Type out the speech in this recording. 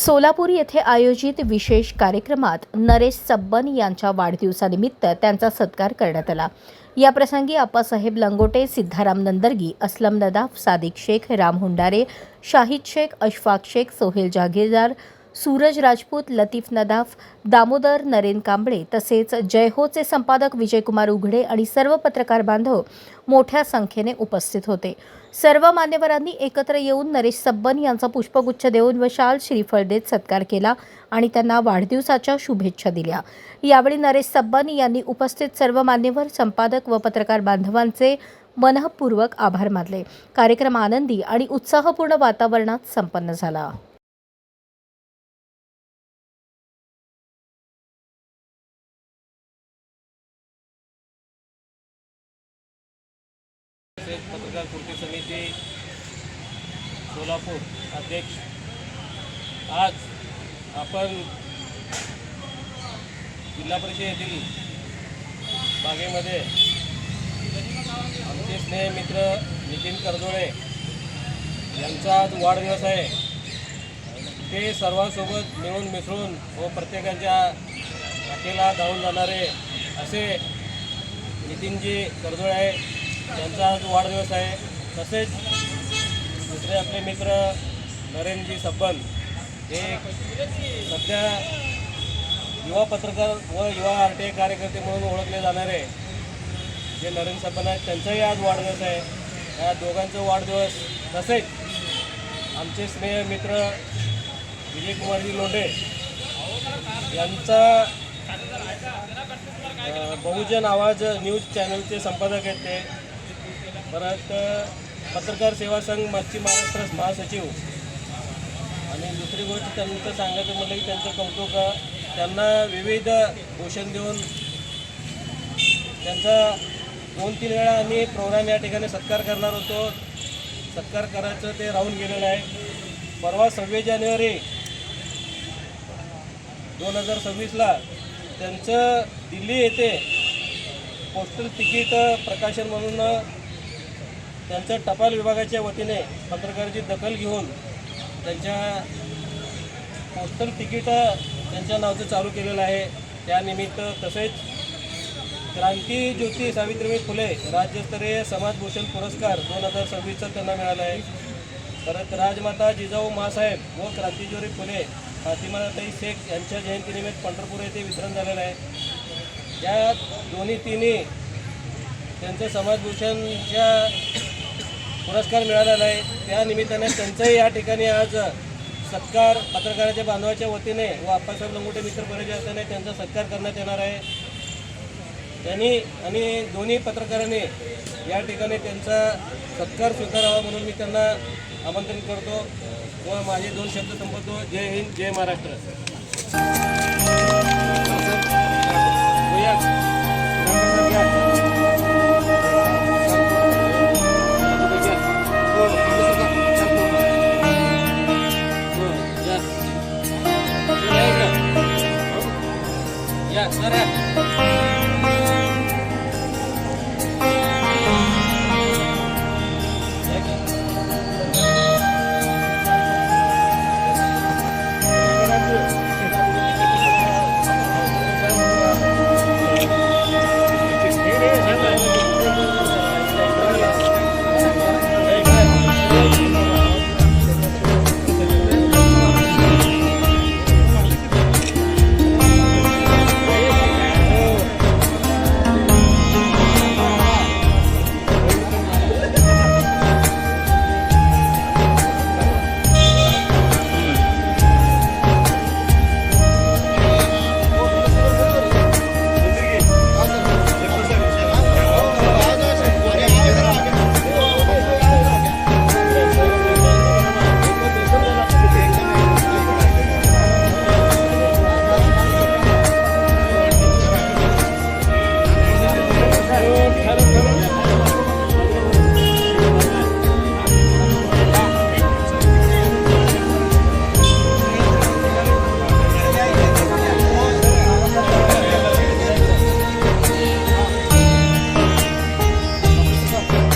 सोलापूर येथे आयोजित विशेष कार्यक्रमात नरेश सब्बन यांच्या वाढदिवसानिमित्त त्यांचा सत्कार करण्यात आला। या प्रसंगी आप्पासाहेब लंगोटे, सिद्धाराम नंदर्गी, असलम नदाफ, सादिक शेख, राम हुंडारे, शाहिद शेख, अशफाक शेख, सोहेल जागीरदार, सूरज राजपूत, लतीफ नदाफ, दामोदर नरेन कांबळे तसेच जय होचे संपादक विजयकुमार उघडे आणि सर्व पत्रकार बांधव मोठ्या संख्येने उपस्थित होते। सर्व मान्यवरांनी एकत्र येऊन नरेश सब्बन यांचा पुष्पगुच्छ देऊन व शाल श्रीफळ देत सत्कार केला आणि त्यांना वाढदिवसाच्या शुभेच्छा दिल्या। यावेळी नरेश सब्बन यांनी उपस्थित सर्व मान्यवर, संपादक व पत्रकार बांधवांचे मनःपूर्वक आभार मानले। कार्यक्रम आनंदी आणि उत्साहपूर्ण वातावरणात संपन्न झाला। पत्रकार कृती समिती सोलापूर अध्यक्ष, आज आपण जिल्हा परिषद येथील बागेमध्ये आमचे स्नेहमित्र नितीन करदोळे यांचा आज वाढदिवस आहे। ते सर्वांसोबत मिळून मिसळून व प्रत्येकाच्या वाटेला धावून जाणारे असे नितीनजी करदोळे आहे, त्यांचा आज वाढदिवस आहे। तसेच दुसरे आपले मित्र नरेनजी सब्बन हे सध्या युवा पत्रकार व युवा RTI कार्यकर्ते म्हणून ओळखले जाणारे जे नरेन सब्बन आहेत, त्यांचाही आज वाढदिवस आहे। या दोघांचा वाढदिवस तसेच आमचे स्नेह मित्र विजयकुमारजी लोंढे यांचा बहुजन आवाज न्यूज चॅनलचे संपादक आहेत ते, परत पत्रकार सेवा संघ पश्चिम महाराष्ट्र महासचिव। आणि दुसरी गोष्ट त्यांचं सांगायचं म्हटलं की त्यांचं कौतुक, त्यांना विविध भूषण देऊन त्यांचा 2-3 वेळा आम्ही प्रोग्राम या ठिकाणी सत्कार करणार होतो। सत्कार करायचं ते राहून गेलेलं आहे। परवा 26 जानेवारी 2026ला त्यांचं दिल्ली येथे पोस्टल तिकीट प्रकाशन म्हणून त्यांच्या टपाल विभागाच्या वतीने पत्रकाराची दखल घेऊन त्यांच्या पोस्टल तिकीट त्यांच्या नावाचं चालू केलेलं आहे। त्यानिमित्त तसेच क्रांतीज्योती सावित्रीबाई फुले राज्यस्तरीय समाजभूषण पुरस्कार 2026चा त्यांना मिळाला आहे। परत राजमाता जिजाऊ माँसाहेब व क्रांतीज्योती फुले फातिमाताई शेख यांच्या जयंतीनिमित्त पंढरपूर येथे वितरण झालेलं आहे। या तिन्ही त्यांचं समाजभूषणच्या पुरस्कार मिळालेला आहे। त्या निमित्ताने त्यांचाही या ठिकाणी आज सत्कार पत्रकाराच्या बांधवाच्या वतीने व आप्पासाहेब लंगोटे मित्र परिवाराने त्यांचा सत्कार करण्यात येणार आहे। त्यांनी आणि दोन्ही पत्रकारांनी या ठिकाणी त्यांचा सत्कार स्वीकारावा म्हणून मी त्यांना आमंत्रित करतो व माझे 2 शब्द संपवतो। जय हिंद, जय महाराष्ट्र।